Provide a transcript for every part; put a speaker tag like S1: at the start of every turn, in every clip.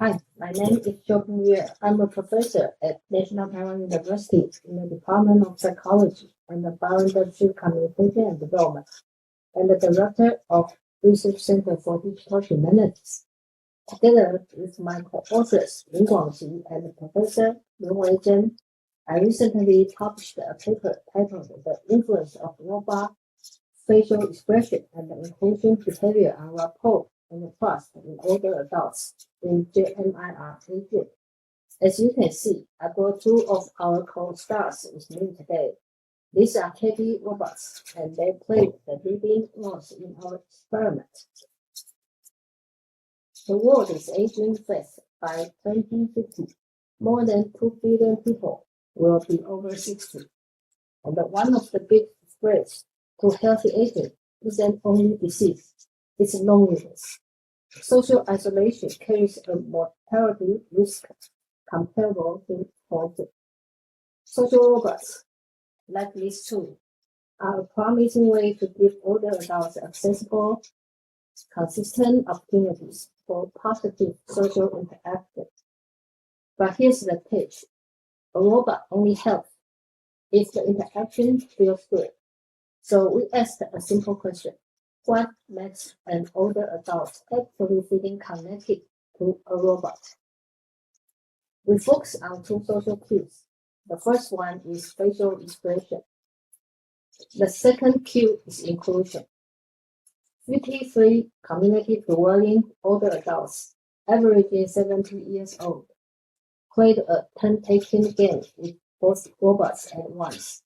S1: Hi, my name is Hsiu-Ping Yueh. I'm a professor at National Taiwan University in the Department of Psychology and the Bioindustrial Communication and Development, and the Director of Research Center for Digital Humanities. Together with my co-authors Lin Guangqi and Professor Lin Weizhen, I recently published a paper titled "The Influence of Robot Facial Expression and Inclusion Behavior on Rapport and Trust in Older Adults" in JMIR Asia. As you can see, I brought two of our co-stars with me today. These are Kebbi robots, and they played the leading roles in our experiment. The world is aging fast. By 2050, more than 2 billion people will be over 60. And one of the big threats to healthy aging isn't only disease, it's loneliness. Social isolation carries a mortality risk comparable to poverty. Social robots, like these two, are a promising way to give older adults accessible, consistent opportunities for positive social interaction. But here's the pitch. A robot only helps if the interaction feels good. So we asked a simple question. What makes an older adult actually feeling connected to a robot? We focus on two social cues. The first one is facial expression. The second cue is inclusion. 53 community-dwelling older adults, averaging 70 years old, played a turn-taking game with both robots at once.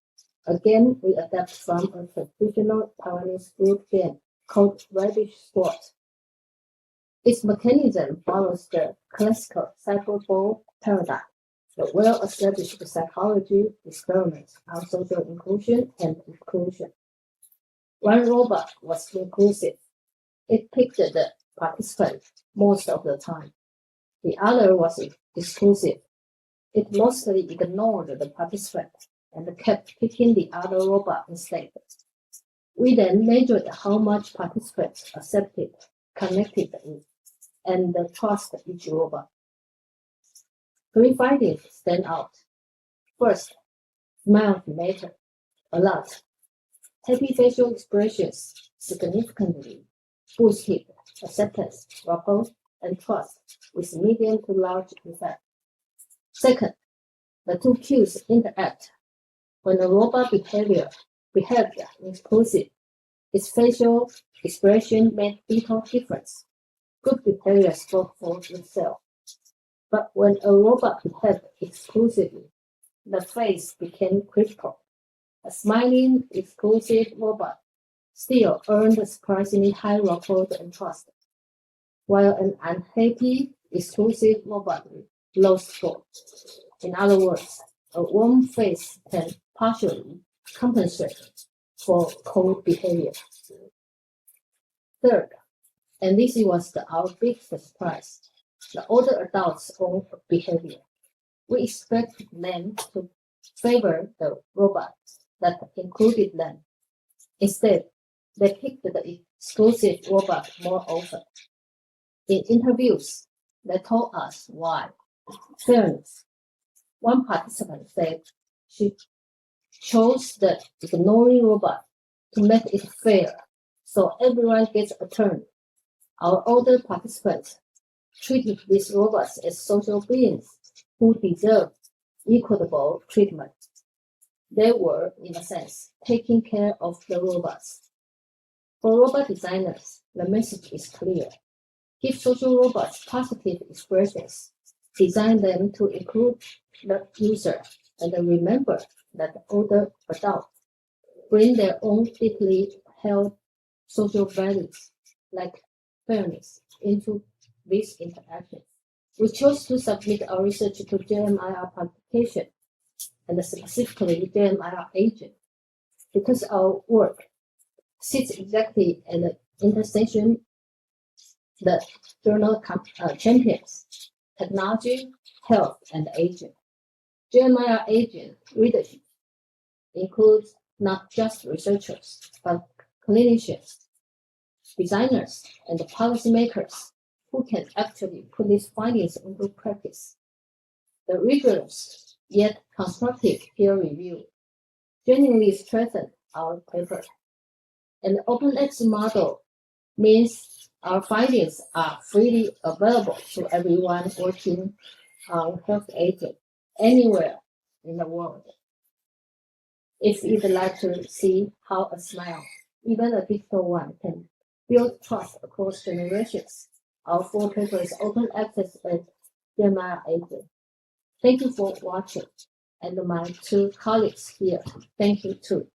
S1: A game we adapt from a traditional Taiwanese group game called Rabbit Squad. Its mechanism follows the classical cyberball paradigm, the well-established psychology experiment on social inclusion and exclusion. One robot was inclusive. It picked the participant most of the time. The other was exclusive. It mostly ignored the participant and kept picking the other robot instead. We then measured how much participants accepted, connected with, and trusted each robot. 3 findings stand out. First, smiles matter a lot. Happy facial expressions significantly boosted acceptance, rapport, and trust with medium to large effect. Second, the two cues interact. When a robot behaved inclusive, its facial expression made little difference. Good behavior spoke for itself. But when a robot behaved exclusively, the face became critical. A smiling, exclusive robot still earned surprisingly high rapport and trust, while an unhappy, exclusive robot lost score. In other words, a warm face can partially compensate for cold behavior. Third, and this was our biggest surprise, the older adults' own behavior. We expected them to favor the robot that included them. Instead, they picked the exclusive robot more often. In interviews, they told us why. Fairness. One participant said she chose the ignoring robot to make it fair, so everyone gets a turn. Our older participants treated these robots as social beings who deserve equitable treatment. They were, in a sense, taking care of the robots. For robot designers, the message is clear. Give social robots positive expressions. Design them to include the user, and remember that older adults bring their own deeply held social values, like fairness, into these interactions. We chose to submit our research to JMIR publication, and specifically JMIR agent, because our work sits exactly at the intersection the journal champions, technology, health, and aging. JMIR agent readership includes not just researchers, but clinicians, designers, and policymakers who can actually put these findings into practice. The rigorous yet constructive peer review genuinely strengthened our paper. An open access model means our findings are freely available to everyone working on health aging anywhere in the world. If you'd like to see how a smile, even a digital one, can build trust across generations, our full paper is open access at JMIR Agent. Thank you for watching, and my two colleagues here, thank you too.